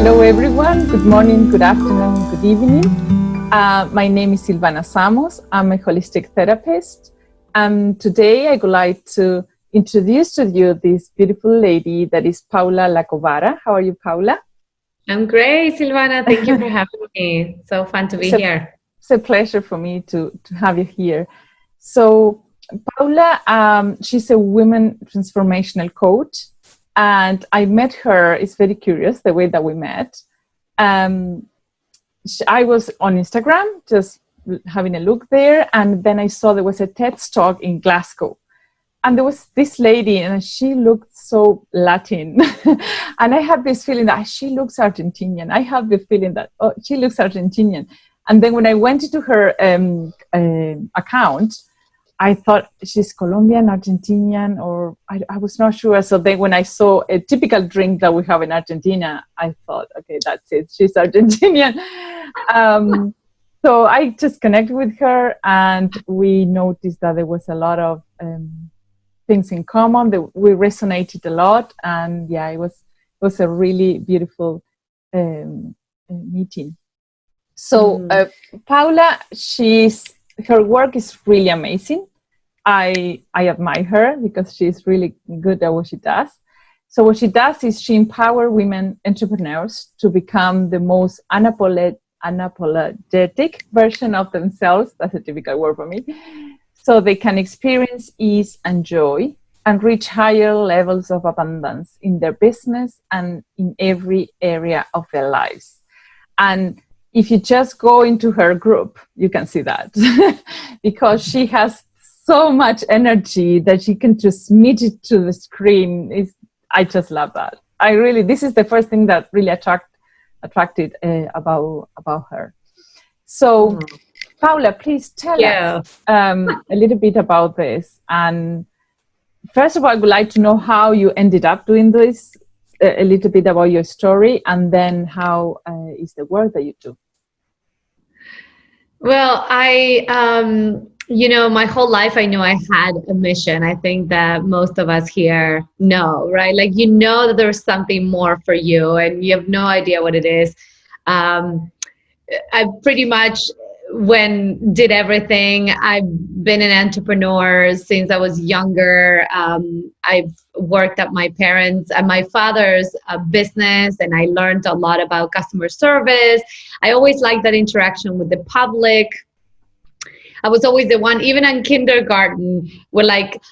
Hello, everyone. Good morning, good afternoon, good evening. My name is Silvana Samos. I'm a holistic therapist. And today I would like to introduce to you this beautiful lady that is Paula Lacobara. How are you, Paula? I'm great, Silvana. Thank you for having me. So fun to be here. It's a pleasure for me to have you here. So Paula, she's a women transformational coach. And I met her, it's very curious, the way that we met. I was on Instagram, just having a look there. And then I saw there was a TED Talk in Glasgow. And there was this lady, and she looked so Latin. And I had this feeling that she looks Argentinian. I have the feeling that, she looks Argentinian. And then when I went into her account, I thought she's Colombian, Argentinian, or I was not sure. So then when I saw a typical drink that we have in Argentina, I thought, okay, that's it. She's Argentinian. So I just connected with her, and we noticed that there was a lot of things in common, that we resonated a lot. And yeah, it was a really beautiful meeting. So Paula, her work is really amazing. I admire her because she's really good at what she does. So what she does is she empowers women entrepreneurs to become the most unapologetic version of themselves. That's a typical word for me. So they can experience ease and joy and reach higher levels of abundance in their business and in every area of their lives. And if you just go into her group, you can see that because she has so much energy that she can transmit it to the screen. I just love that. This is the first thing that really attracted about her. So, Paula, please tell us a little bit about this. And first of all, I would like to know how you ended up doing this, a little bit about your story, and then how is the work that you do. Well, my whole life, I knew I had a mission. I think that most of us here know, right? Like, that there's something more for you and you have no idea what it is. I pretty much did everything. I've been an entrepreneur since I was younger. I've worked at my father's business, and I learned a lot about customer service. I always liked that interaction with the public. I was always the one, even in kindergarten, where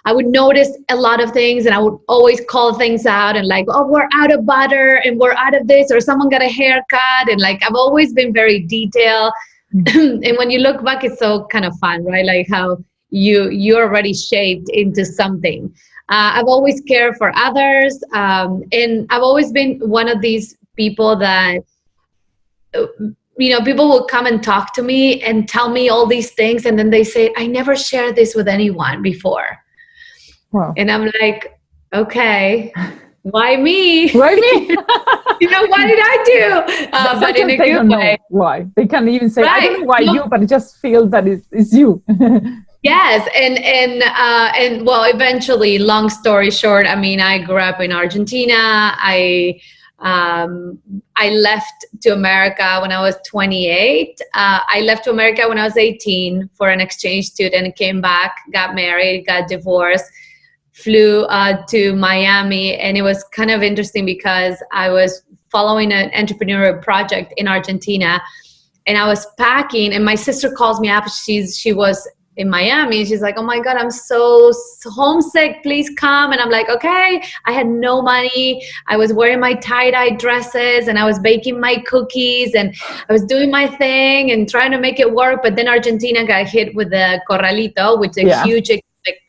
I would notice a lot of things and I would always call things out and we're out of butter and we're out of this, or someone got a haircut. And I've always been very detailed. And when you look back, it's so kind of fun, right? Like how you're already shaped into something. I've always cared for others. And I've always been one of these people that, people will come and talk to me and tell me all these things. And then they say, I never shared this with anyone before. Wow. And I'm like, okay, why me? Why me? What did I do? But in a good way. Why? They can't even say, right. I don't know why you, but I just feel that it's you. Yes. And well, eventually, long story short, I grew up in Argentina. I left to America when I was 28. I left to America when I was 18 for an exchange student, came back, got married, got divorced, flew to Miami. And it was kind of interesting because I was following an entrepreneurial project in Argentina, and I was packing, and my sister calls me up. She was in Miami. She's like, oh my God, I'm so homesick. Please come. And I'm like, okay. I had no money. I was wearing my tie-dye dresses and I was baking my cookies and I was doing my thing and trying to make it work. But then Argentina got hit with the Corralito, which is a huge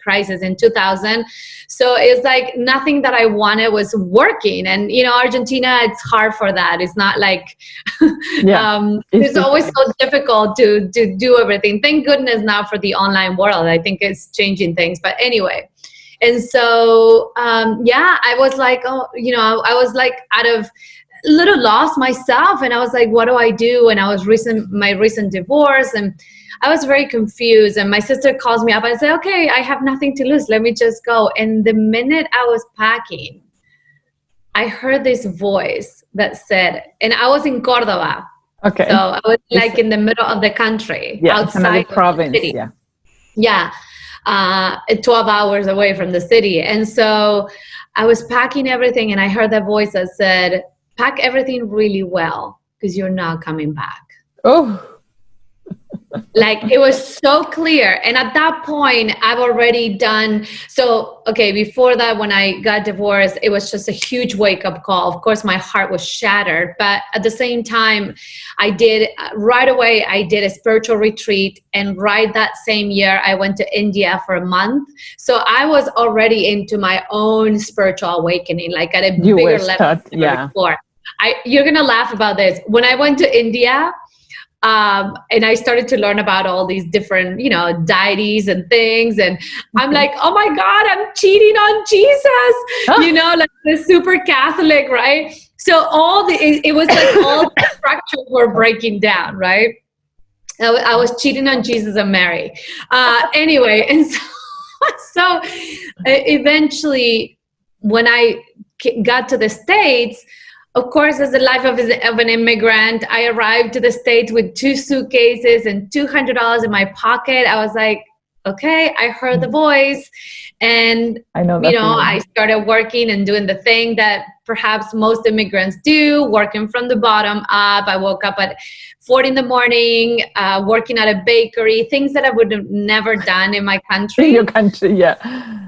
crisis in 2000. So it's like nothing that I wanted was working. And, Argentina, it's hard for that. It's not like, it's always so difficult to do everything. Thank goodness now for the online world. I think it's changing things. But anyway, and so, I was like, I was like out of a little lost myself. And I was like, what do I do? And I was my recent divorce, and I was very confused. And my sister calls me up and I said, okay, I have nothing to lose. Let me just go. And the minute I was packing, I heard this voice that said, and I was in Córdoba. Okay. So I was like in the middle of the country, outside it's another province. The city. Yeah. 12 hours away from the city. And so I was packing everything, and I heard that voice that said, pack everything really well because you're not coming back. Oh. Like, it was so clear. And at that point, I've already done, so, okay, before that, when I got divorced, it was just a huge wake-up call. Of course, my heart was shattered. But at the same time, right away, I did a spiritual retreat. And right that same year, I went to India for a month. So I was already into my own spiritual awakening, like at a bigger level than before. You're going to laugh about this. When I went to India, and I started to learn about all these different, deities and things. And I'm like, oh my God, I'm cheating on Jesus, like the super Catholic, right? So it was like all the structures were breaking down, right? I was cheating on Jesus and Mary. Anyway, and so eventually when I got to the States, of course, as the life of an immigrant, I arrived to the States with 2 suitcases and $200 in my pocket. I was like, okay, I heard the voice. And, I started working and doing the thing that perhaps most immigrants do, working from the bottom up. I woke up at 4 in the morning, working at a bakery, things that I would have never done in my country. In your country, yeah.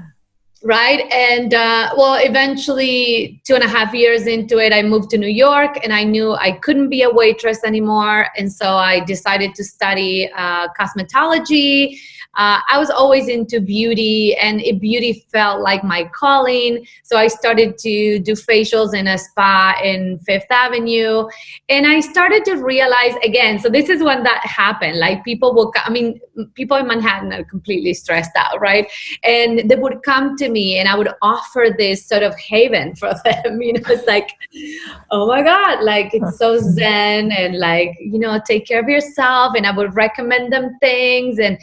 Right. And eventually 2.5 years into it, I moved to New York, and I knew I couldn't be a waitress anymore. And so I decided to study cosmetology. I was always into beauty, and beauty felt like my calling. So I started to do facials in a spa in Fifth Avenue. And I started to realize again, so this is when that happened. Like people in Manhattan are completely stressed out, right? And they would come to me, and I would offer this sort of haven for them. It's like, oh my God, like it's so zen, and like, take care of yourself. And I would recommend them things. And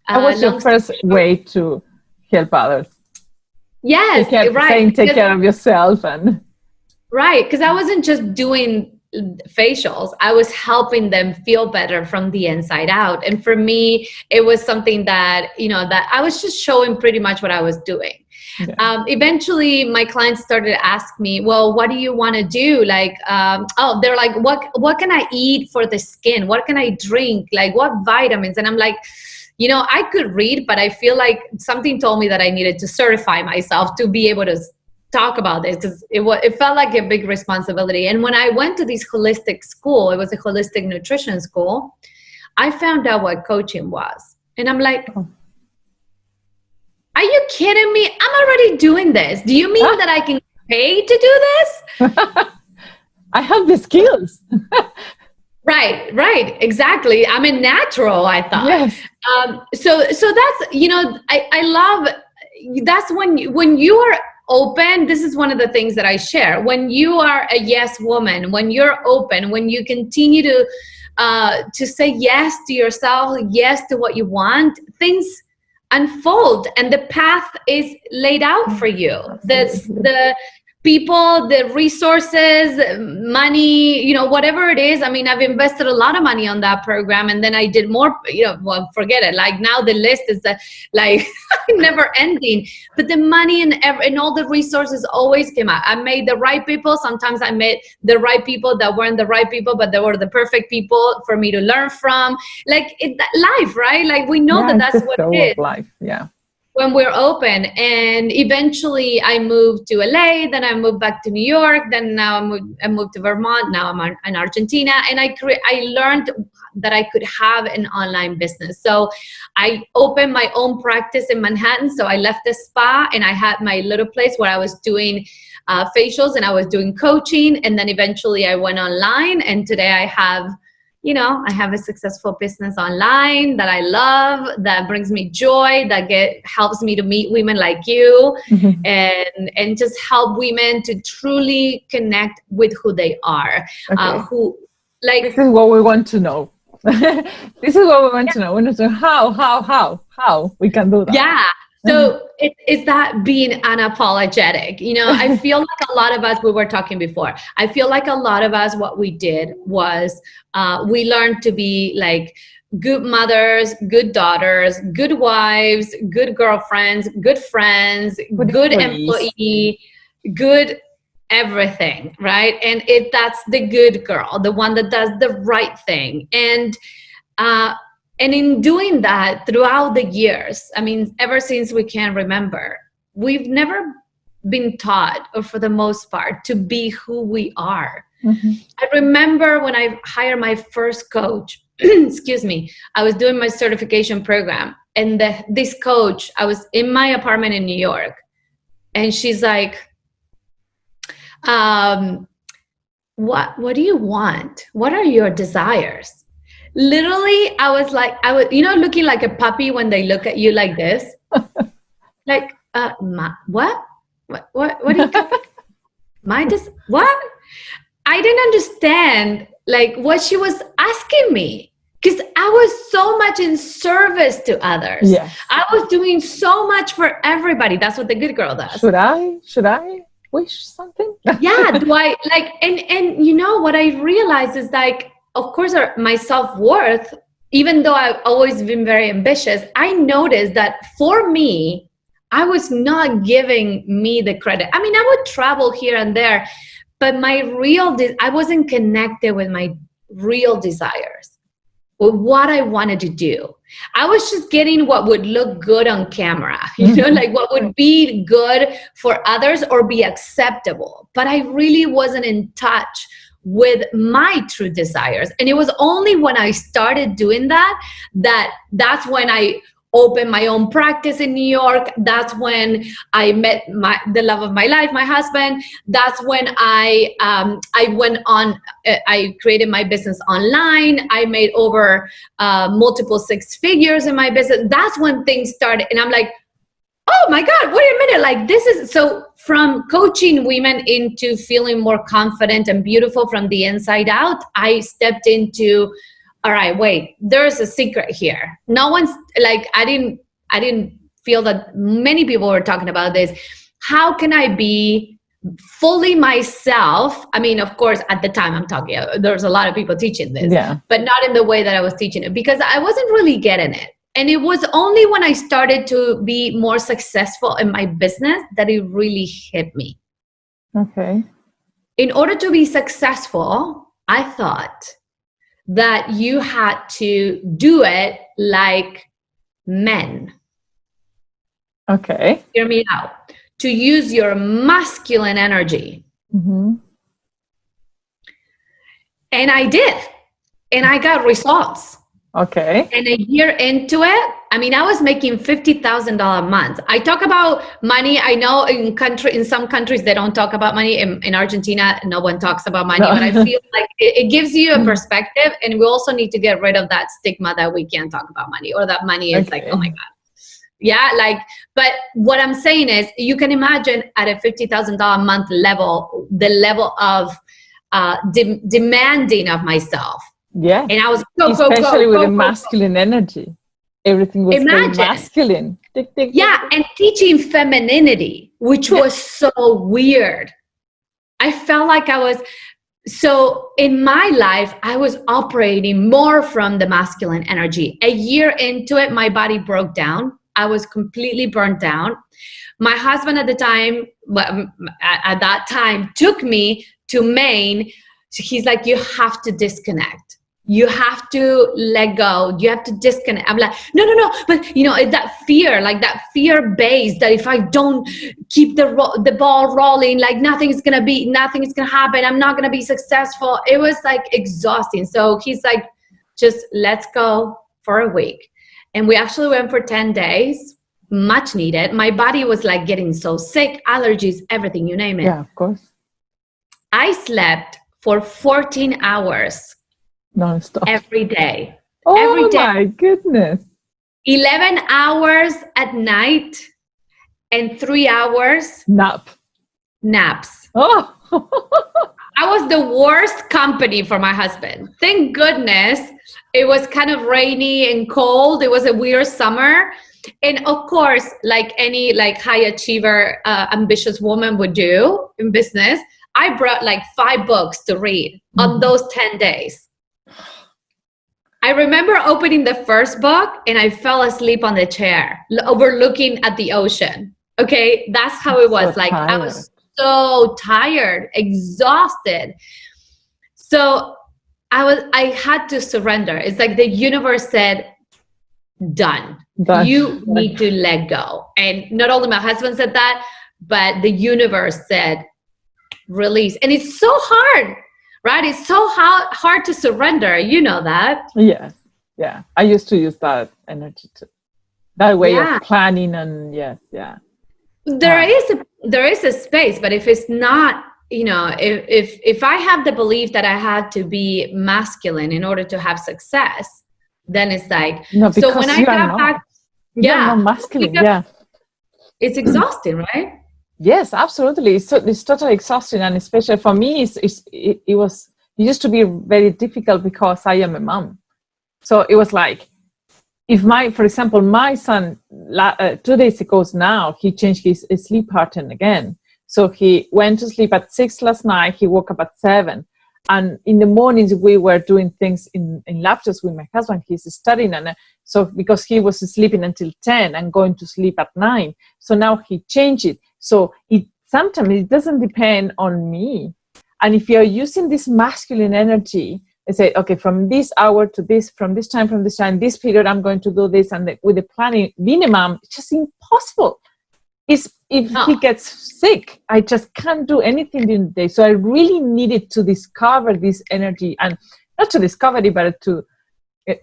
that was your first way to help others. Yes, right. Take care of yourself. Right, because I wasn't just doing facials. I was helping them feel better from the inside out. And for me, it was something that, that I was just showing pretty much what I was doing. Yeah. Eventually, my clients started to ask me, well, what do you want to do? Like, they're like, what can I eat for the skin? What can I drink? Like, what vitamins? And I'm like, I could read, but I feel like something told me that I needed to certify myself to be able to talk about this, because it felt like a big responsibility. And when I went to this holistic school, it was a holistic nutrition school, I found out what coaching was. And I'm like, are you kidding me? I'm already doing this. Do you mean that I can pay to do this? I have the skills. Right, exactly. I'm a natural, I thought. Yes. So that's, I love, that's when you are open. This is one of the things that I share. When you are a yes woman, when you're open, when you continue to say yes to yourself, yes to what you want, things unfold and the path is laid out for you. The people, the resources, money, whatever it is. I mean, I've invested a lot of money on that program, and then I did more, forget it. Like now the list is never ending, but the money and all the resources always came out. I made the right people. Sometimes I met the right people that weren't the right people, but they were the perfect people for me to learn from. Like life, right? Like we know that's what it is. Life, yeah. When we're open. And eventually I moved to LA, then I moved back to New York, then now I moved to Vermont, now I'm in Argentina, and I learned that I could have an online business. So I opened my own practice in Manhattan. So I left the spa and I had my little place where I was doing facials and I was doing coaching, and then eventually I went online, and today I have a successful business online that I love, that brings me joy, that helps me to meet women like you, and just help women to truly connect with who they are. Okay. This is what we want to know. This is what we want to know. We want to know how we can do that. Yeah. So it's that being unapologetic. I feel like a lot of us, we were talking before, I feel like a lot of us, what we did was we learned to be like good mothers, good daughters, good wives, good girlfriends, good friends, good employee, good everything, right? And that's the good girl, the one that does the right thing. And in doing that throughout the years, I mean, ever since we can remember, we've never been taught, or for the most part, to be who we are. I remember when I hired my first coach, excuse me, I was doing my certification program, and this coach, I was in my apartment in New York, and she's like, what do you want? What are your desires? Literally, I was looking like a puppy when they look at you like this, like, what do you what? I didn't understand like what she was asking me, because I was so much in service to others. Yes. I was doing so much for everybody. That's what the good girl does. Should I wish something? Yeah. Do I like, and what I realized is like, of course, my self-worth, even though I've always been very ambitious, I noticed that for me, I was not giving me the credit. I mean, I would travel here and there, but I wasn't connected with my real desires, with what I wanted to do. I was just getting what would look good on camera, like what would be good for others or be acceptable. But I really wasn't in touch with my true desires. And it was only when I started doing that's when I opened my own practice in New York. That's when I met the love of my life, my husband. That's when I went on, I created my business online. I made over multiple 6 figures in my business. That's when things started. And I'm like, oh my God, wait a minute. Like this is, so from coaching women into feeling more confident and beautiful from the inside out, I stepped into, all right, wait, there's a secret here. No one's like, I didn't feel that many people were talking about this. How can I be fully myself? I mean, of course, at the time I'm talking, there's a lot of people teaching this, but not in the way that I was teaching it, because I wasn't really getting it. And it was only when I started to be more successful in my business that it really hit me. Okay. In order to be successful, I thought that you had to do it like men. Okay. Hear me out. To use your masculine energy. And I did. And I got results. Okay. And a year into it, I mean, I was making $50,000 a month. I talk about money. I know in some countries they don't talk about money. In Argentina, no one talks about money. But I feel like it gives you a perspective, and we also need to get rid of that stigma that we can't talk about money, or that money is like, oh my God. Yeah, like, but what I'm saying is, you can imagine at a $50,000 a month level, the level of demanding of myself. Yeah. And I was especially with the masculine energy. Everything was very masculine. And teaching femininity, which was so weird. I felt like so in my life, I was operating more from the masculine energy. A year into it, my body broke down. I was completely burnt down. My husband at that time took me to Maine. He's like, you have to disconnect. You have to let go. You have to disconnect. I'm like, no. But that fear base that if I don't keep the ball rolling, like nothing's gonna happen. I'm not gonna be successful. It was like exhausting. So he's like, just let's go for a week. And we actually went for 10 days, much needed. My body was like getting so sick, allergies, everything, you name it. Yeah, of course. I slept for 14 hours. Non-stop. Every day. Oh, every day. My goodness. 11 hours at night and 3 hours naps. Oh. I was the worst company for my husband. Thank goodness it was kind of rainy and cold. It was a weird summer. And of course, like any like high achiever, ambitious woman would do in business, I brought like 5 books to read on those 10 days. I remember opening the first book and I fell asleep on the chair, overlooking at the ocean. Okay, that's how it was. So like tired. I was so tired, exhausted. So I had to surrender. It's like the universe said, done. You need to let go. And not only my husband said that, but the universe said, release. And it's so hard, right? It's so hard to surrender. You know that. Yes. Yeah. I used to use that energy too. That way of planning and There is a space, but if it's not, you know, if I have the belief that I had to be masculine in order to have success, then it's like, no, so when I got back, you're not masculine. It's exhausting, right? Yes, absolutely. It's totally exhausting, and especially for me, it used to be very difficult because I am a mom. So it was like, if for example, my son 2 days ago now, he changed his sleep pattern again. So he went to sleep at 6 last night. He woke up at 7. And in the mornings, we were doing things in laptops with my husband. He's studying. And so because he was sleeping until 10 and going to sleep at 9. So now he changed it. So sometimes it doesn't depend on me. And if you're using this masculine energy, I say, okay, from this hour to this, from this time, this period, I'm going to do this. And with the planning, being a mom, it's just impossible. If he gets sick, I just can't do anything during the day. So I really needed to discover this energy, and not to discover it, but to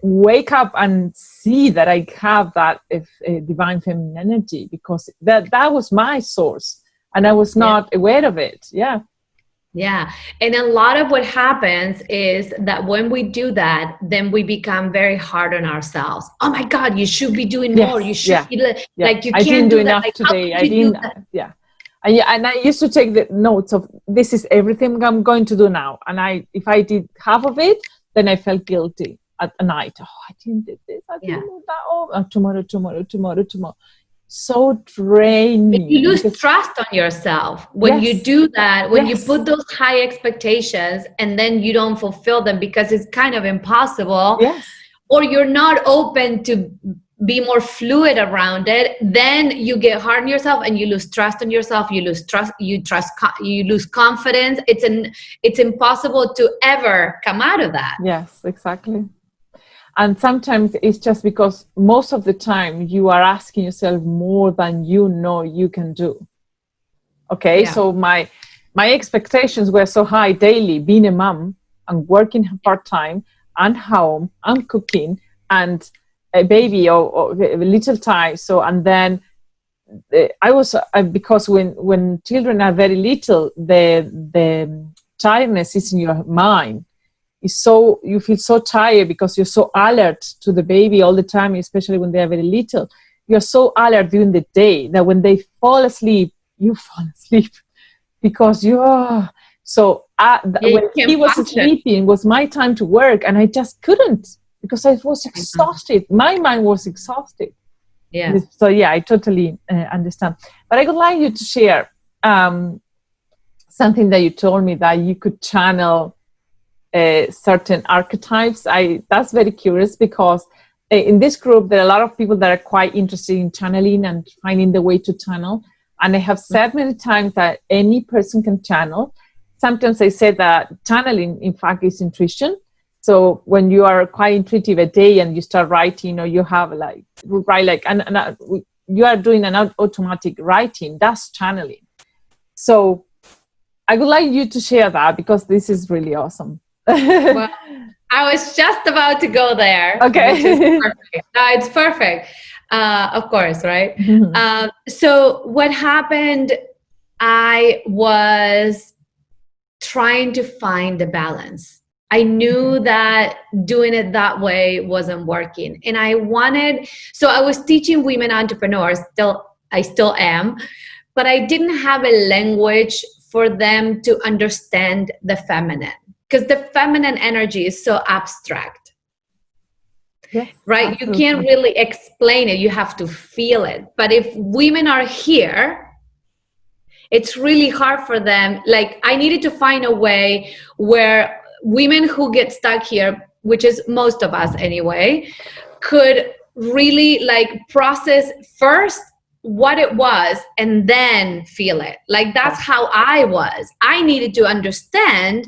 wake up and see that I have that divine feminine energy, because that was my source, and I was not aware of it. Yeah. And a lot of what happens is that when we do that, then we become very hard on ourselves. Oh my God, you should be doing more. You should be like, you can't do enough that. Today. I didn't. And I used to take the notes of, this is everything I'm going to do now. And if I did half of it, then I felt guilty at night. Oh, I didn't do this. I didn't do that. Oh, tomorrow. So draining. You lose trust on yourself when you do that, when you put those high expectations and then you don't fulfill them because it's kind of impossible, or you're not open to be more fluid around it, then you get hard on yourself and you lose trust on yourself. You lose trust, you lose confidence. It's impossible to ever come out of that. Yes, exactly. And sometimes it's just because most of the time you are asking yourself more than you know you can do. Okay, so my expectations were so high daily, being a mom and working part-time and home and cooking and a baby or a little time. So, and then I was, because when children are very little, the tiredness is in your mind. So you feel so tired because you're so alert to the baby all the time, especially when they are very little. You're so alert during the day that when they fall asleep, you fall asleep because you're so when he was sleeping was my time to work, and I just couldn't because I was exhausted. My mind was exhausted. So I totally understand. But I would like you to share something that you told me, that you could channel certain archetypes. That's very curious, because in this group there are a lot of people that are quite interested in channeling and finding the way to channel. And I have said many times that any person can channel. Sometimes I say that channeling, in fact, is intuition. So when you are quite intuitive a day and you start writing, or you have you are doing an automatic writing, that's channeling. So I would like you to share that, because this is really awesome. Well, I was just about to go there. Okay. Which is perfect. It's perfect. Of course, right? Mm-hmm. So what happened, I was trying to find the balance. I knew that doing it that way wasn't working. And I was teaching women entrepreneurs, I still am, but I didn't have a language for them to understand the feminine, because the feminine energy is so abstract. Yes, right? absolutely. You can't really explain it. You have to feel it. But if women are here, it's really hard for them. Like, I needed to find a way where women who get stuck here, which is most of us anyway, could really like process first what it was and then feel it. Like, that's how I was. I needed to understand,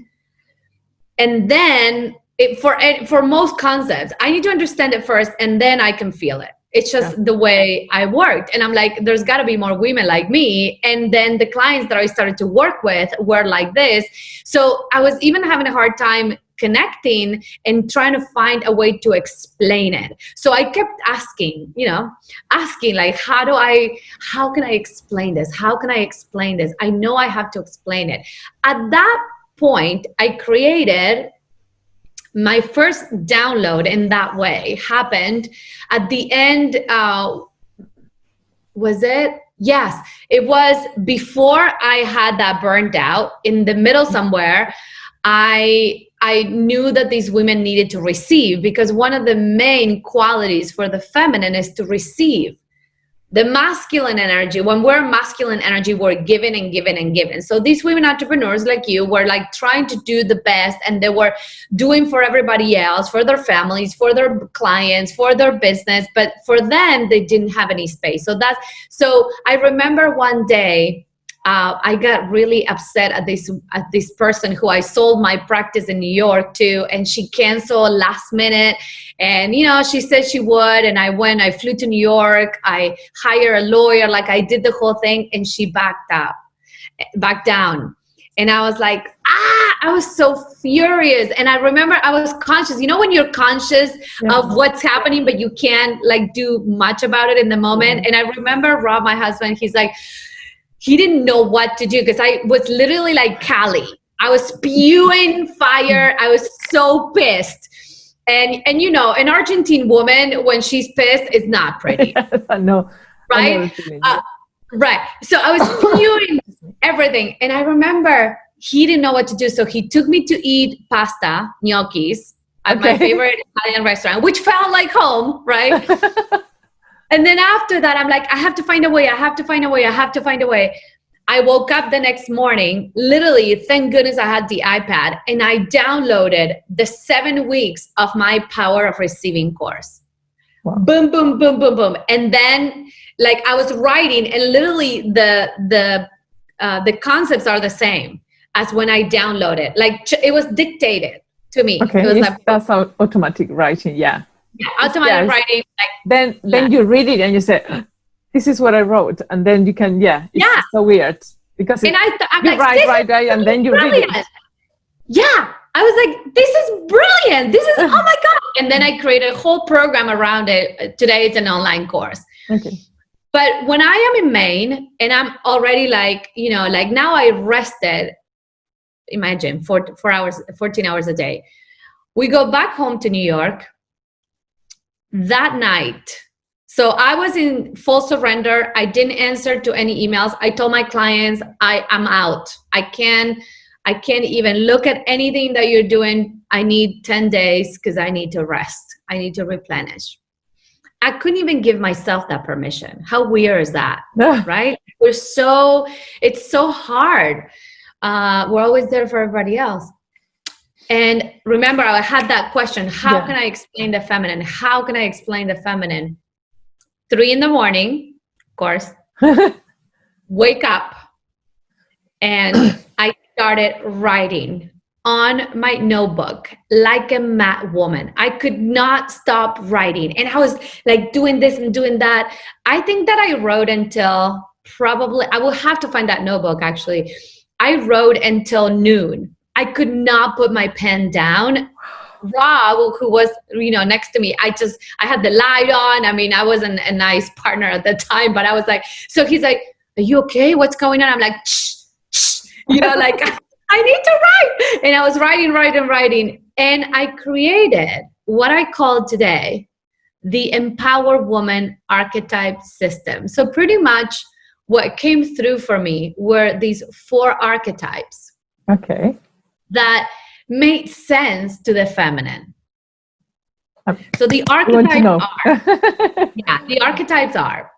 and then for most concepts, I need to understand it first and then I can feel it. It's just the way I worked. And I'm like, there's got to be more women like me. And then the clients that I started to work with were like this. So I was even having a hard time connecting and trying to find a way to explain it. So I kept asking like, how can I explain this? How can I explain this? I know I have to explain it. At that point, I created my first download in that way. Happened at the end. Was it? Yes, it was before I had that burned out. In the middle somewhere, I knew that these women needed to receive, because one of the main qualities for the feminine is to receive. The masculine energy, when we're masculine energy, we're giving and giving and giving. So these women entrepreneurs like you were like trying to do the best, and they were doing for everybody else, for their families, for their clients, for their business. But for them, they didn't have any space. So I remember one day, I got really upset at this person who I sold my practice in New York to, and she canceled last minute. And she said she would, and I flew to New York. I hired a lawyer, like I did the whole thing, and she backed down. And I was like, I was so furious. And I remember I was conscious. When you're conscious of what's happening, but you can't like do much about it in the moment. And I remember Rob, my husband, he's like, he didn't know what to do, because I was literally like Cali. I was spewing fire. I was so pissed. And an Argentine woman, when she's pissed, is not pretty. No. Right? Right. So I was spewing everything. And I remember he didn't know what to do. So he took me to eat pasta, gnocchis, at my favorite Italian restaurant, which felt like home, right? And then after that, I'm like, I have to find a way. I woke up the next morning, literally, thank goodness I had the iPad, and I downloaded the 7 weeks of my Power of Receiving course. Wow. Boom, boom, boom, boom, boom. And then like I was writing, and literally the concepts are the same as when I downloaded. Like it was dictated to me. Okay, it was like, that's automatic writing, yeah. Automatic writing. Like, then you read it and you say, this is what I wrote, and then you can it's so weird, because I'm you like, write and then you read it. Yeah, I was like, this is brilliant. This is oh my god. And then I created a whole program around it. Today it's an online course. Okay. But when I am in Maine and I'm already like, like now I rested, imagine 14 hours a day. We go back home to New York that night. So I was in full surrender. I didn't answer to any emails. I told my clients, I'm out. I can't even look at anything that you're doing. I need 10 days because I need to rest. I need to replenish. I couldn't even give myself that permission. How weird is that? Right? It's so hard. We're always there for everybody else. And remember, I had that question, how can I explain the feminine? How can I explain the feminine? 3 a.m, of course, wake up. And I started writing on my notebook like a mad woman. I could not stop writing. And I was like doing this and doing that. I think that I wrote until probably, I will have to find that notebook actually. I wrote until noon. I could not put my pen down. Rob, who was, next to me, I had the light on. I mean, I wasn't a nice partner at the time, but I was like, so he's like, are you okay? What's going on? I'm like, shh, shh. Like, I need to write. And I was writing. And I created what I call today the Empower Woman Archetype System. So pretty much what came through for me were these 4 archetypes. Okay. That made sense to the feminine. So the I want to know. the archetypes are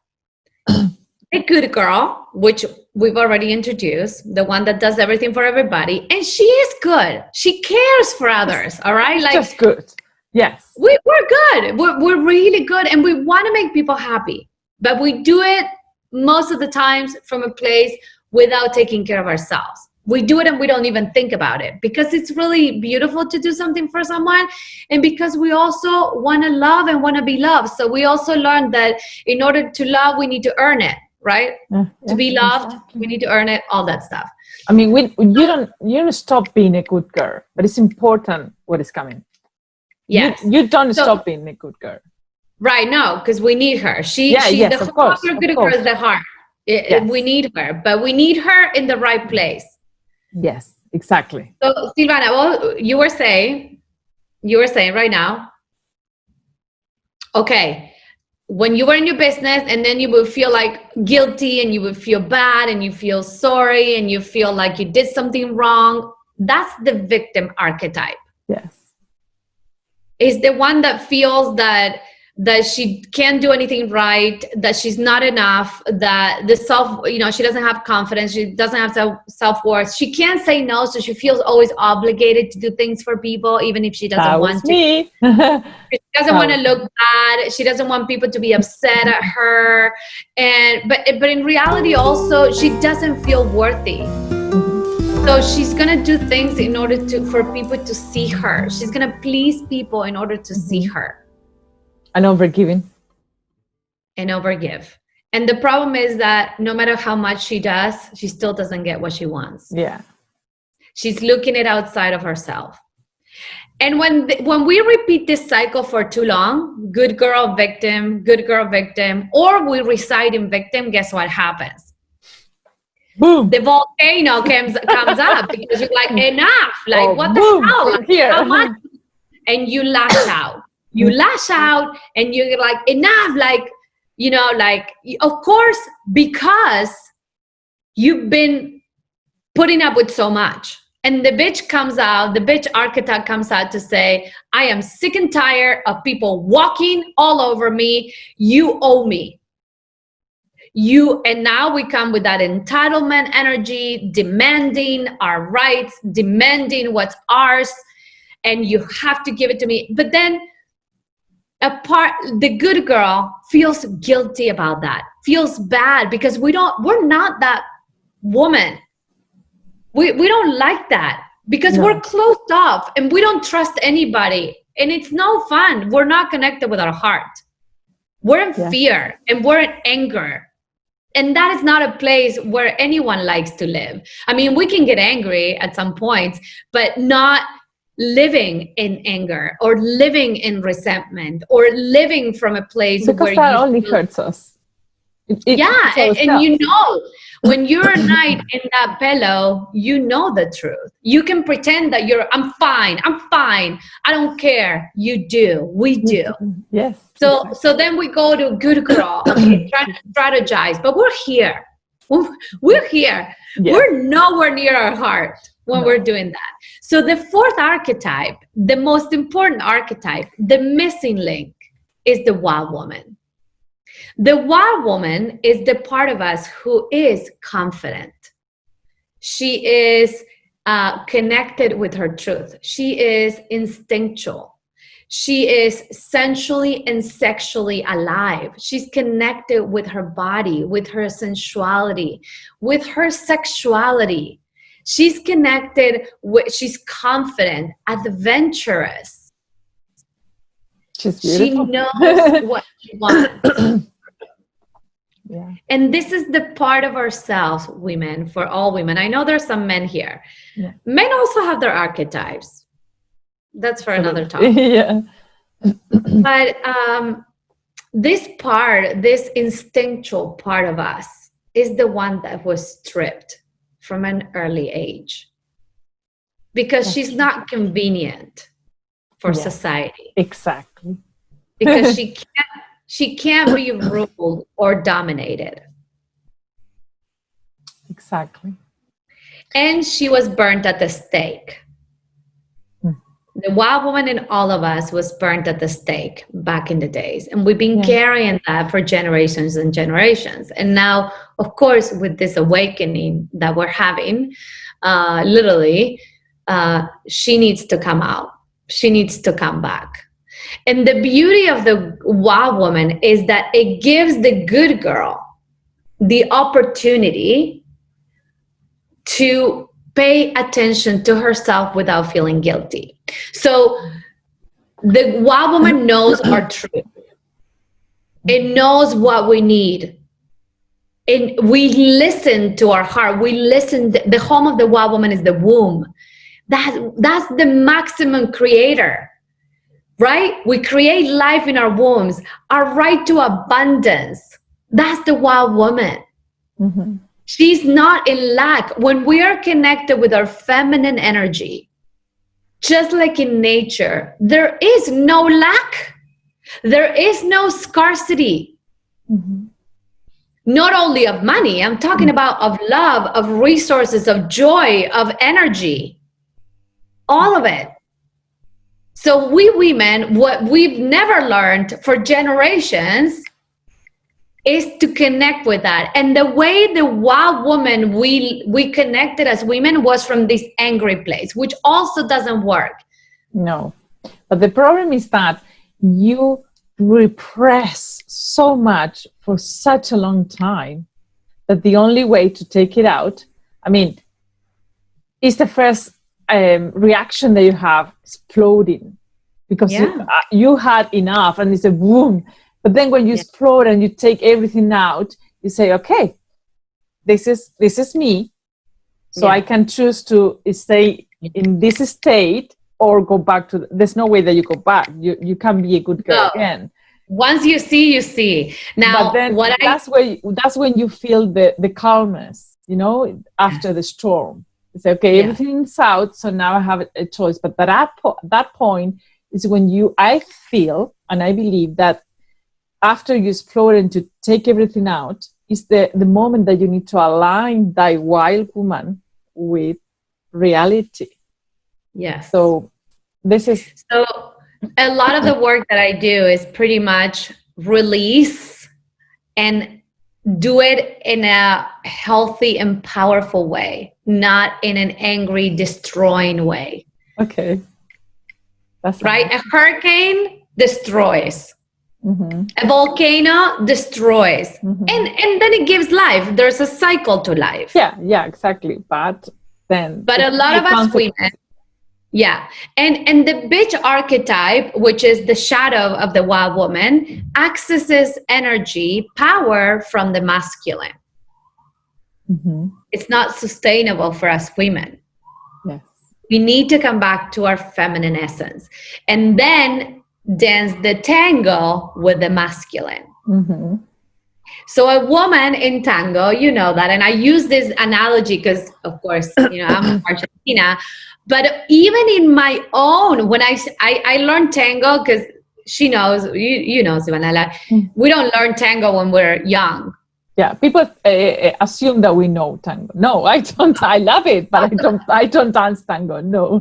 a good girl, which we've already introduced, the one that does everything for everybody, and she is good. She cares for others. All right, It's just good. Yes, we're good. We're really good, and we want to make people happy, but we do it most of the times from a place without taking care of ourselves. We do it and we don't even think about it, because it's really beautiful to do something for someone, and because we also want to love and want to be loved. So we also learned that in order to love, we need to earn it, right? To be loved, we need to earn it, all that stuff. I mean, you don't stop being a good girl, but it's important what is coming. Yes. You don't stop being a good girl. Right, no, because we need her. The heart of good girl is the heart. We need her, but we need her in the right place. Yes, exactly. So Silvana, well, you were saying right now, okay, when you were in your business and then you would feel like guilty and you would feel bad and you feel sorry and you feel like you did something wrong, that's the victim archetype. Yes. Is the one that feels that she can't do anything right, that she's not enough, that she doesn't have confidence, she doesn't have self-worth, she can't say no, so she feels always obligated to do things for people even if she doesn't want to. Me. She doesn't want to look bad, she doesn't want people to be upset at her, but in reality also she doesn't feel worthy. So she's gonna do things in order for people to see her. She's gonna please people in order to see her. And overgiving. And overgive. And the problem is that no matter how much she does, she still doesn't get what she wants. Yeah. She's looking at outside of herself. And when we repeat this cycle for too long, good girl, victim, or we reside in victim, guess what happens? Boom. The volcano comes up because you're like, enough. Like, what the hell? Like, how much? And you lash out. You lash out and you're like, enough, of course, because you've been putting up with so much. And the bitch archetype comes out to say, I am sick and tired of people walking all over me. You owe me. And now we come with that entitlement energy, demanding our rights, demanding what's ours, and you have to give it to me. But then the good girl feels guilty about that, feels bad because we're not that woman. We don't like that because we're closed off and we don't trust anybody, and it's no fun. We're not connected with our heart. We're in fear and we're in anger, and that is not a place where anyone likes to live. I mean, we can get angry at some points, but not living in anger or living in resentment or living from a place because that only hurts us. And when you're a night in that pillow, you know the truth. You can pretend that I'm fine, I don't care. You do, we do. Yes. So then we go to good girl, okay, trying to strategize, but we're here. Yes. We're nowhere near our heart when we're doing that. So the fourth archetype, the most important archetype, the missing link, is the wild woman. The wild woman is the part of us who is confident. She is connected with her truth. She is instinctual. She is sensually and sexually alive. She's connected with her body, with her sensuality, with her sexuality. She's connected she's confident, adventurous. She's beautiful. She knows what she wants. Yeah. And this is the part of ourselves, women, for all women. I know there's some men here. Yeah. Men also have their archetypes. That's for another topic. Yeah. But this instinctual part of us is the one that was stripped from an early age because she's not convenient for society. Exactly. Because she can't be ruled or dominated. Exactly. And she was burnt at the stake. The wild woman in all of us was burnt at the stake back in the days. And we've been carrying that for generations and generations. And now, of course, with this awakening that we're having, literally, she needs to come out. She needs to come back. And the beauty of the wild woman is that it gives the good girl the opportunity to pay attention to herself without feeling guilty. So the wild woman knows our truth. It knows what we need. And we listen to our heart. We listen. The home of the wild woman is the womb. That's the maximum creator, right? We create life in our wombs. Our right to abundance. That's the wild woman. Mm-hmm. She's not in lack. When we are connected with our feminine energy, just like in nature, there is no lack. There is no scarcity. Mm-hmm. Not only of money, I'm talking about of love, of resources, of joy, of energy, all of it. So we women, what we've never learned for generations is to connect with that. And the way the wild woman we connected as women was from this angry place, which also doesn't work. No. But the problem is that you repress so much for such a long time that the only way to take it out, I mean, is the first reaction that you have exploding, because you had enough and it's a boom. But then when you explode and you take everything out, you say, okay, this is me. So I can choose to stay in this state or go back to, there's no way that you go back. You can be a good girl again. Once you see, you see. Now, but then that's when you feel the calmness, after the storm. You say, okay, everything's out, so now I have a choice. But that point is when I feel, and I believe that after you explore and to take everything out, is the moment that you need to align thy wild woman with reality. Yes. So this is... So a lot of the work that I do is pretty much release and do it in a healthy and powerful way, not in an angry, destroying way. Okay. That's right. Nice. A hurricane destroys. Mm-hmm. A volcano destroys. Mm-hmm. And then it gives life. There's a cycle to life. Yeah, exactly. But a lot of us women, and the bitch archetype, which is the shadow of the wild woman, accesses energy, power from the masculine. Mm-hmm. It's not sustainable for us women. Yes. We need to come back to our feminine essence and then dance the tango with the masculine. Mm-hmm. So a woman in tango, you know that, and I use this analogy because, of course, I'm from Argentina, but even in my own, when I learned tango, because she knows, you know, Silvana, we don't learn tango when we're young. Yeah, people assume that we know tango. No, I don't. I love it, but I don't dance tango. No,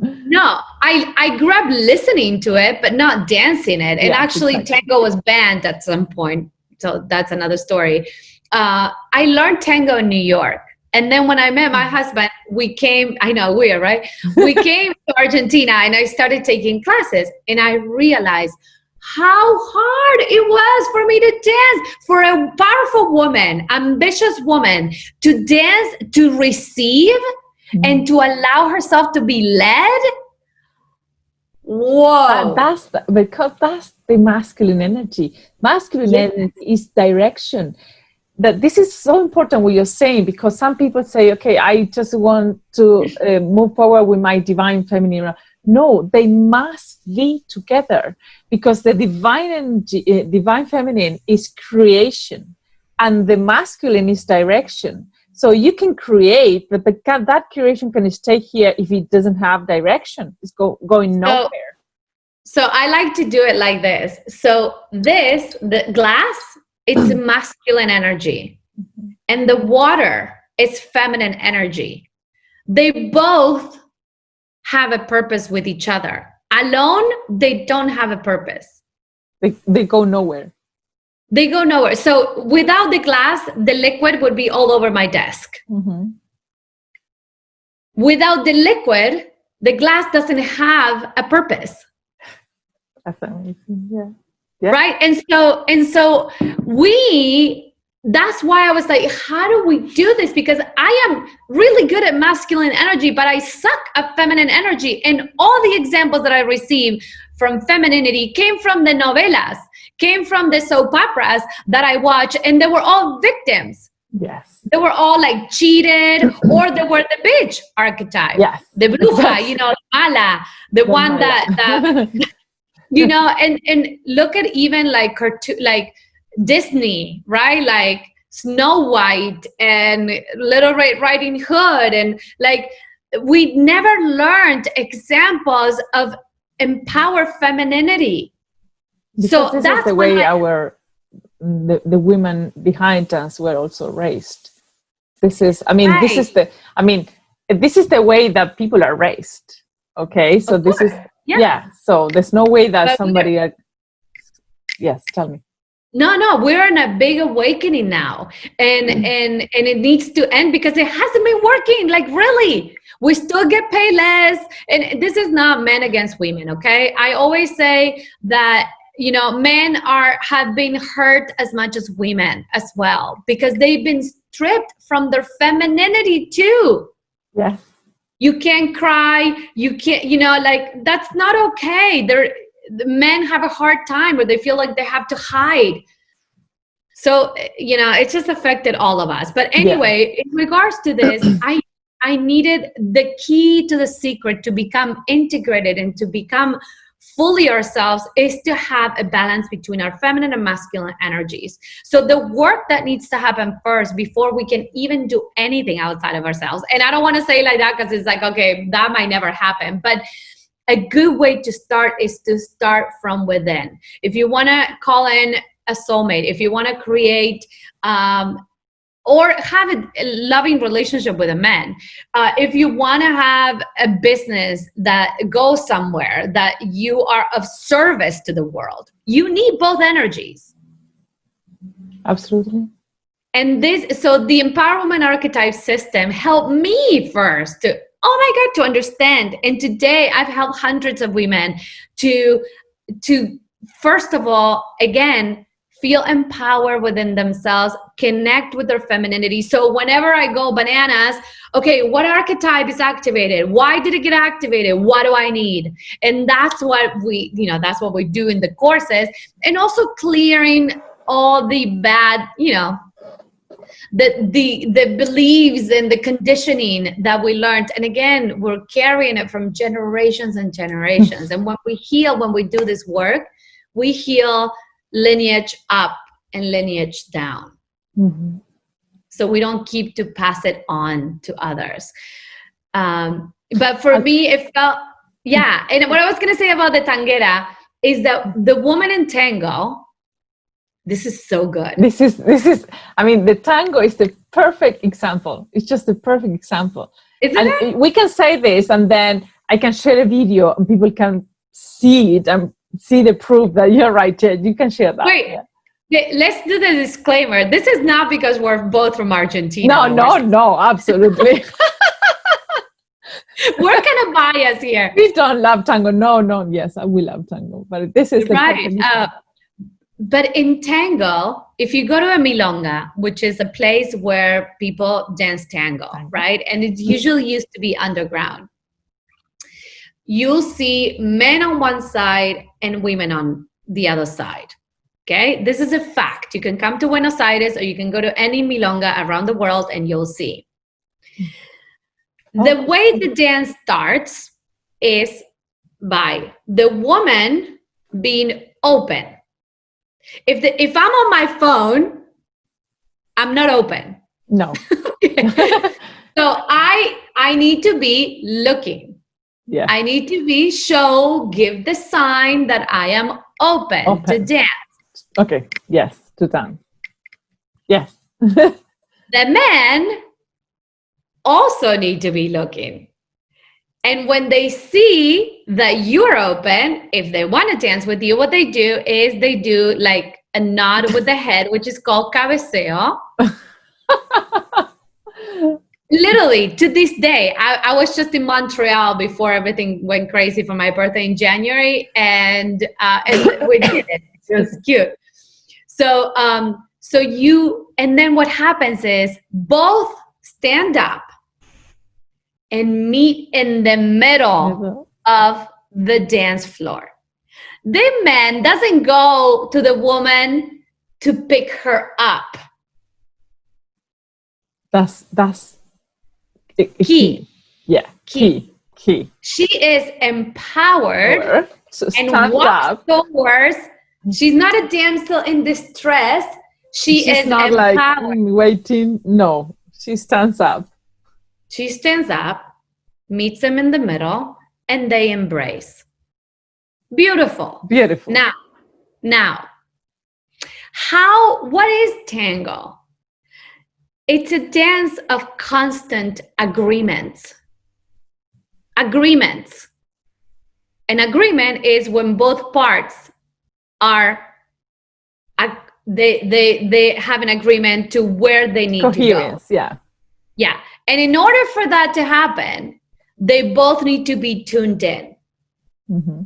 I grew up listening to it, but not dancing it. And actually, tango was banned at some point. So that's another story. I learned tango in New York. And then when I met my husband, we came, I know, weird, right? We came to Argentina and I started taking classes and I realized how hard it was for me to dance, for a powerful woman, ambitious woman, to dance, to receive, and to allow herself to be led. Whoa. Because that's the masculine energy. Masculine energy is direction. That this is so important what you're saying, because some people say, okay, I just want to move forward with my divine feminine. No, they must be together, because the divine energy, divine feminine is creation and the masculine is direction. So you can create, but that creation can stay here if it doesn't have direction. It's going nowhere. So I like to do it like this. So the glass, it's masculine energy. And the water is feminine energy. They both have a purpose with each other. alone, they don't have a purpose. They go nowhere. They go nowhere. So without the glass, the liquid would be all over my desk. Mm-hmm. Without the liquid, the glass doesn't have a purpose. That's amazing. Yeah. Right. And so that's why I was like, how do we do this? Because I am really good at masculine energy, but I suck at feminine energy. And all the examples that I received from femininity came from the novelas, came from the soap operas that I watch, and they were all victims. Yes. They were all like cheated, or they were the bitch archetype. Yes. The bruja, mala, the one mala. that and look at even like cartoon, like Disney, right? Like Snow White and Little Red Riding Hood, and like we never learned examples of empower femininity. Because so this that's is the way the women behind us were also raised. This is the way that people are raised. Okay, so this is so there's no way that somebody yes, tell me. No, we're in a big awakening now, and it needs to end because it hasn't been working. Like, really, we still get paid less, and this is not men against women. Okay, I always say that men have been hurt as much as women as well, because they've been stripped from their femininity too. Yeah, you can't cry, you can't, like, that's not okay. The men have a hard time where they feel like they have to hide. So, it just affected all of us. But anyway, in regards to this, I needed the key to the secret to become integrated and to become fully ourselves is to have a balance between our feminine and masculine energies. So the work that needs to happen first before we can even do anything outside of ourselves. And I don't want to say like that because it's like, okay, that might never happen. But a good way to start is to start from within. If you want to call in a soulmate, if you want to create or have a loving relationship with a man, if you want to have a business that goes somewhere, that you are of service to the world, you need both energies. Absolutely. And so the empowerment archetype system helped me first to understand. And today I've helped hundreds of women to first of all, again, feel empowered within themselves, connect with their femininity. So whenever I go bananas, okay, what archetype is activated? Why did it get activated? What do I need? And that's what we do in the courses. And also clearing all the bad, the beliefs and the conditioning that we learned. And again, we're carrying it from generations and generations. And when we do this work, we heal lineage up and lineage down. Mm-hmm. So we don't keep to pass it on to others. But for me, it felt, And what I was going to say about the tanguera is that the woman in tango, this is so good. This is, the tango is the perfect example. It's just the perfect example. Isn't it? We can say this and then I can share a video and people can see it and see the proof that you're right, Jed. You can share that. Wait, let's do the disclaimer. This is not because we're both from Argentina. No, absolutely. We're kind of biased here. We don't love tango. No, yes, we love tango. But this is the right. But in tango, if you go to a milonga, which is a place where people dance tango, right? And it usually used to be underground. You'll see men on one side and women on the other side. Okay, this is a fact. You can come to Buenos Aires or you can go to any milonga around the world and you'll see. The way the dance starts is by the woman being open. If I'm on my phone, I'm not open. No. So I need to be looking. Yeah. I need to give the sign that I am open to dance. Okay. Yes. To dance. Yes. The men also need to be looking. And when they see that you're open, if they want to dance with you, what they do is they do like a nod with the head, which is called cabeceo. Literally, to this day, I was just in Montreal before everything went crazy for my birthday in January, and we did it. It was cute. So, and then what happens is both stand up and meet in the middle of the dance floor. The man doesn't go to the woman to pick her up. That's key. Yeah, key. She is empowered and walks up towards. She's not a damsel in distress. She's not empowered. Like waiting. No, she stands up. She stands up, meets them in the middle, and they embrace. Beautiful. Now, what is tango? It's a dance of constant agreements. An agreement is when both parts are, they have an agreement to where they need to go. Yeah. And in order for that to happen, they both need to be tuned in. Mm-hmm.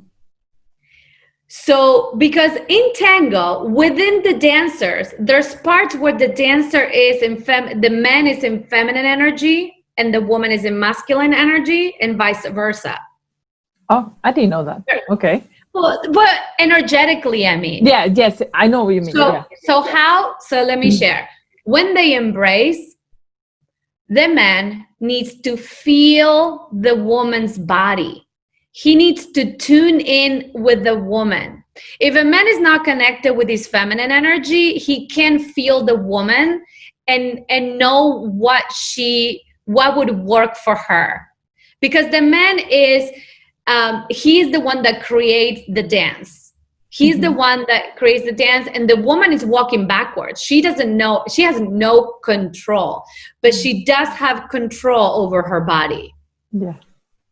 So, because in tango, within the dancers, there's parts where the dancer is the man is in feminine energy and the woman is in masculine energy, and vice versa. Oh, I didn't know that. Okay. Well, but energetically, I mean. Yeah, yes, I know what you mean. So let me share. When they embrace, the man needs to feel the woman's body. He needs to tune in with the woman. If a man is not connected with his feminine energy, he can feel the woman and know what would work for her. Because the man is, he's the one that creates the dance. He's the one that creates the dance, and the woman is walking backwards. She doesn't know, she has no control, but she does have control over her body. Yeah.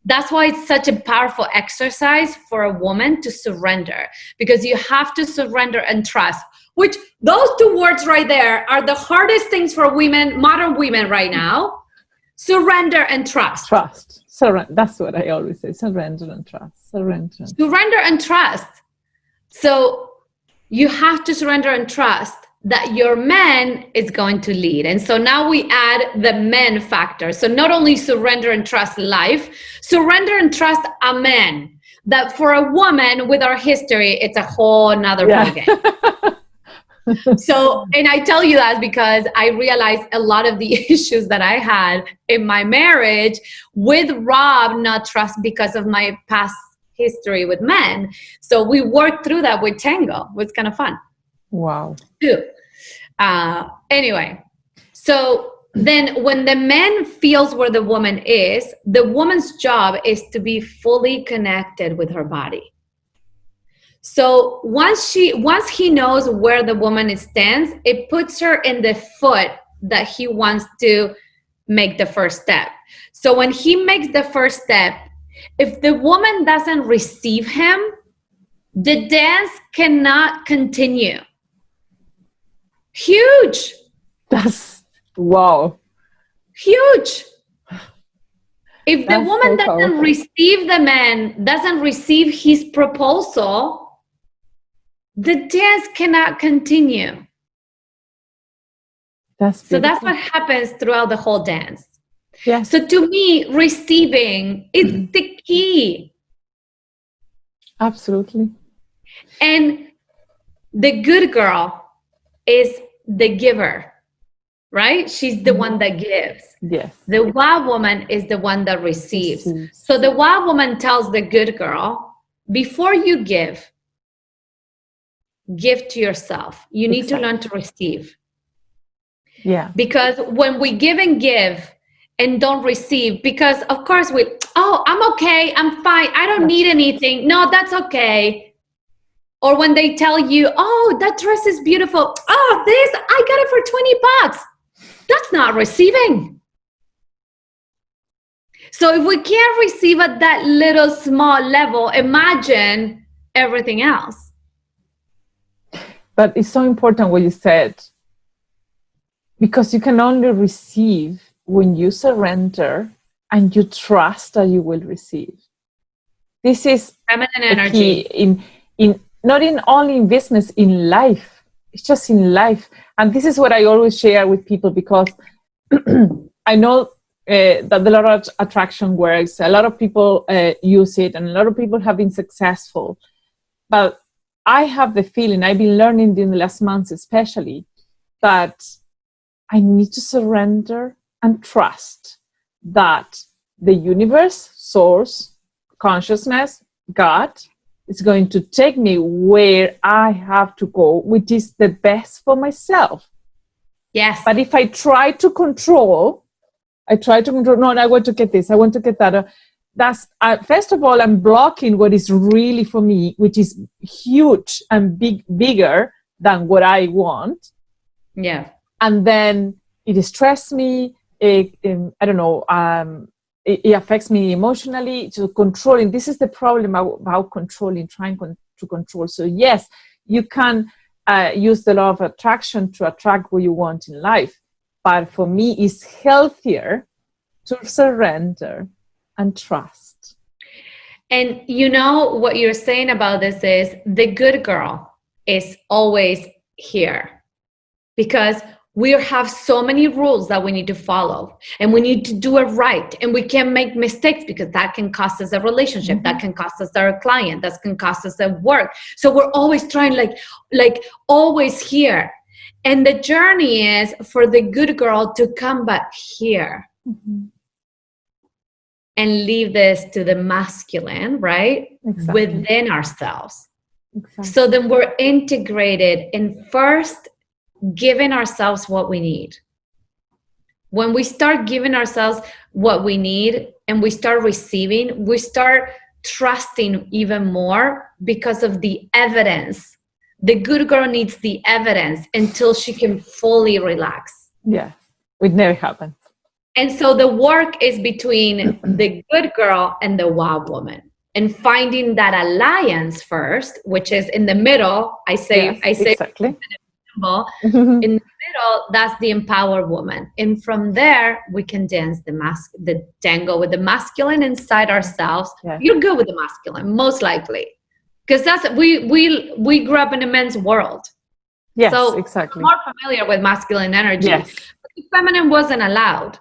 That's why it's such a powerful exercise for a woman to surrender, because you have to surrender and trust, which those two words right there are the hardest things for women, modern women right now. Surrender and trust. That's what I always say. Surrender and trust. Surrender and trust. So you have to surrender and trust that your man is going to lead. And so now we add the men factor. So not only surrender and trust life, surrender and trust a man. That for a woman with our history, it's a whole nother ballgame. So, and I tell you that because I realized a lot of the issues that I had in my marriage with Rob, not trust because of my past history with men. So we worked through that with tango. It was kind of fun. Wow. Anyway, so then when the man feels where the woman is, the woman's job is to be fully connected with her body. So once he knows where the woman stands, it puts her in the foot that he wants to make the first step. So when he makes the first step, if the woman doesn't receive him, the dance cannot continue. Huge. That's wow. Huge. If the woman doesn't receive the man, doesn't receive his proposal, the dance cannot continue. So that's what happens throughout the whole dance. Yeah. So to me, receiving is the key. Absolutely. And the good girl is the giver, right? She's the one that gives. Yes. The wild woman is the one that receives. So the wild woman tells the good girl, before you give to yourself. You need to learn to receive. Yeah. Because when we give and don't receive, because of course I'm okay, I'm fine, I don't need anything. No, that's okay. Or when they tell you, oh, that dress is beautiful. Oh, I got it for $20. That's not receiving. So if we can't receive at that little small level, imagine everything else. But it's so important what you said, because you can only receive when you surrender and you trust that you will receive. This is Feminine the energy. key in not in only in business, in life. It's just in life. And this is what I always share with people, because I know that the law of attraction works. A lot of people use it, and a lot of people have been successful. But I have the feeling, I've been learning in the last months especially, that I need to surrender and trust that the universe, source, consciousness, God, is going to take me where I have to go, which is the best for myself. Yes. But if I try to control, no, I want to get this, I want to get that. That's first of all, I'm blocking what is really for me, which is huge and bigger than what I want. Yeah. And then it stresses me. I don't know. It affects me emotionally. So controlling. This is the problem about controlling, trying to control. So yes, you can use the law of attraction to attract what you want in life. But for me, it's healthier to surrender and trust. And you know what you're saying about this is the good girl is always here, because we have so many rules that we need to follow, and we need to do it right, and we can't make mistakes, because that can cost us a relationship, that can cost us our client, that can cost us at work. So we're always trying, like always here. And the journey is for the good girl to come back here and leave this to the masculine, right? Exactly. Within ourselves. Exactly. So then we're integrated in first giving ourselves what we need. When we start giving ourselves what we need and we start receiving, we start trusting even more because of the evidence. The good girl needs the evidence until she can fully relax. Yeah, it never happens. And so the work is between the good girl and the wild woman, and finding that alliance first, which is in the middle. I say exactly. in the middle, that's the empowered woman. And from there, we can dance the tango with the masculine inside ourselves. Yeah. You're good with the masculine, most likely. Because that's we grew up in a men's world. Yes, so exactly. More familiar with masculine energy. Yes. But the feminine wasn't allowed.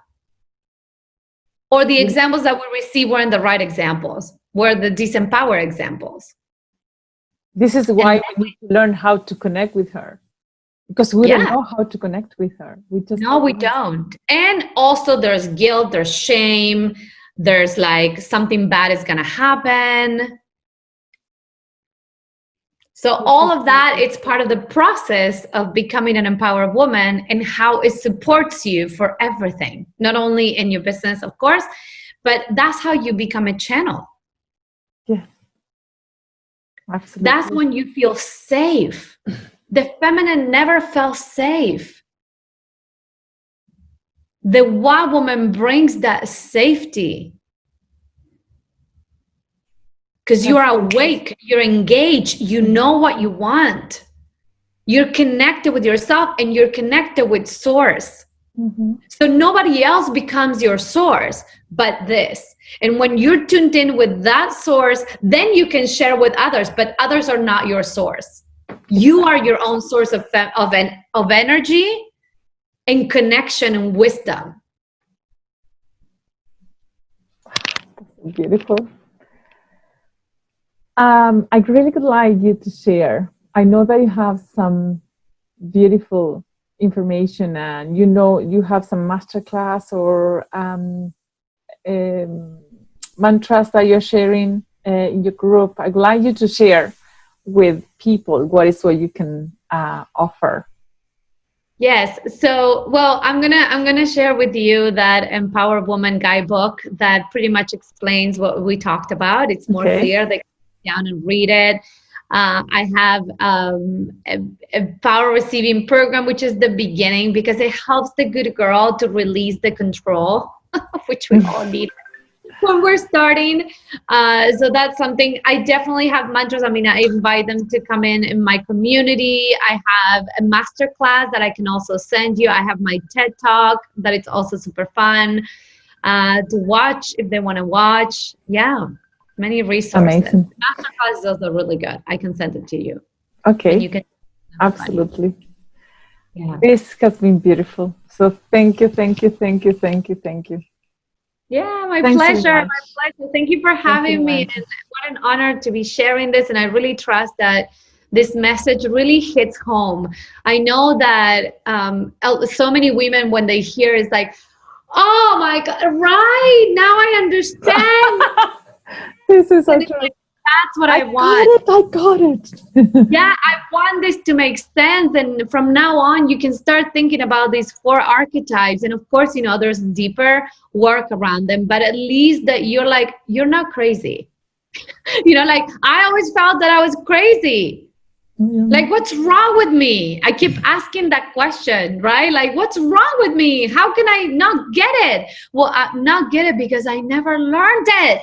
Or the examples that we receive weren't the right examples, were the disempowered examples. This is why we need to learn how to connect with her. Because we don't know how to connect with her. We don't. And also there's guilt, there's shame, there's like something bad is gonna happen. So all of that, it's part of the process of becoming an empowered woman, and how it supports you for everything, not only in your business, of course, but that's how you become a channel. Yeah, absolutely. That's when you feel safe. The feminine never felt safe. The wild woman brings that safety. Because you're awake, you're engaged, you know what you want. You're connected with yourself, and you're connected with source. So nobody else becomes your source but this. And when you're tuned in with that source, then you can share with others, but others are not your source. You are your own source of energy and connection and wisdom. Beautiful. I really would like you to share. I know that you have some beautiful information, and you have some masterclass or mantras that you're sharing in your group. I'd like you to share with people what you can offer. Yes. So, well, I'm gonna share with you that Empowered Woman guidebook that pretty much explains what we talked about. It's more clear. They can down and read it. I have a power receiving program, which is the beginning, because it helps the good girl to release the control, which we all need. when we're starting. So that's something. I definitely have mentors. I mean, I invite them to come in my community. I have a master class that I can also send you. I have my TED Talk that it's also super fun to watch if they want to watch. Yeah, many resources. Amazing. The master class is also really good. I can send it to you. Okay. And you can absolutely. Yeah. This has been beautiful. So thank you, thank you, thank you, thank you, thank you. Yeah, my Thanks so pleasure. much. My pleasure. Thank you for having me. And what an honor to be sharing this. And I really trust that this message really hits home. I know that so many women, when they hear, it's like, oh my God, right. Now I understand. This is And such it's like, that's what I want. I got it. Yeah, I want this to make sense. And from now on, you can start thinking about these 4 archetypes. And of course, you know, there's deeper work around them, but at least that you're like, you're not crazy. You know, like I always felt that I was crazy. Like, what's wrong with me? I keep asking that question, right? Like, what's wrong with me? How can I not get it? Well, I not get it because I never learned it.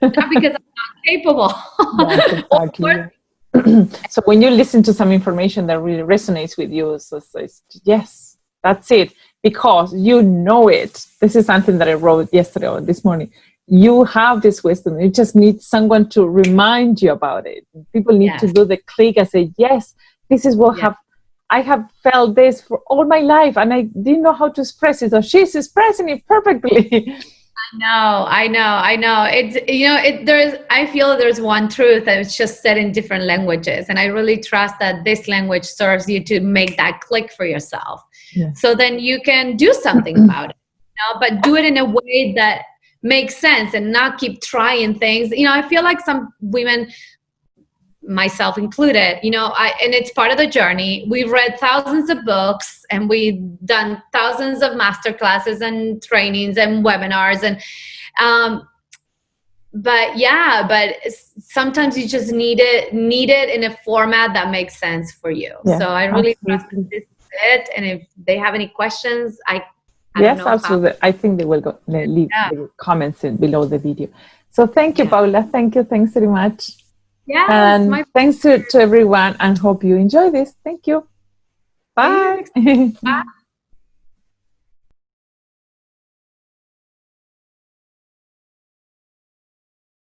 Not because I'm not capable. Yes, exactly. So when you listen to some information that really resonates with you, so it's, yes, that's it. Because you know it. This is something that I wrote yesterday or this morning. You have this wisdom. You just need someone to remind you about it. People need to do the click and say, yes, this is what I have felt this for all my life and I didn't know how to express it. So she's expressing it perfectly. I know. It's, you know, I feel there's one truth that it's just said in different languages. And I really trust that this language serves you to make that click for yourself. Yeah. So then you can do something about it, you know, but do it in a way that makes sense and not keep trying things. You know, I feel like some women, myself included, you know, and it's part of the journey. We've read thousands of books and we've done thousands of master classes and trainings and webinars and but sometimes you just need it in a format that makes sense for you. So I really trust that this is it. And if they have any questions, I yes, absolutely. I think they will leave the comments below the video. So thank you, Paula. Thanks very much. Yes, and thanks to everyone and hope you enjoy this. Thank you. Bye. Bye.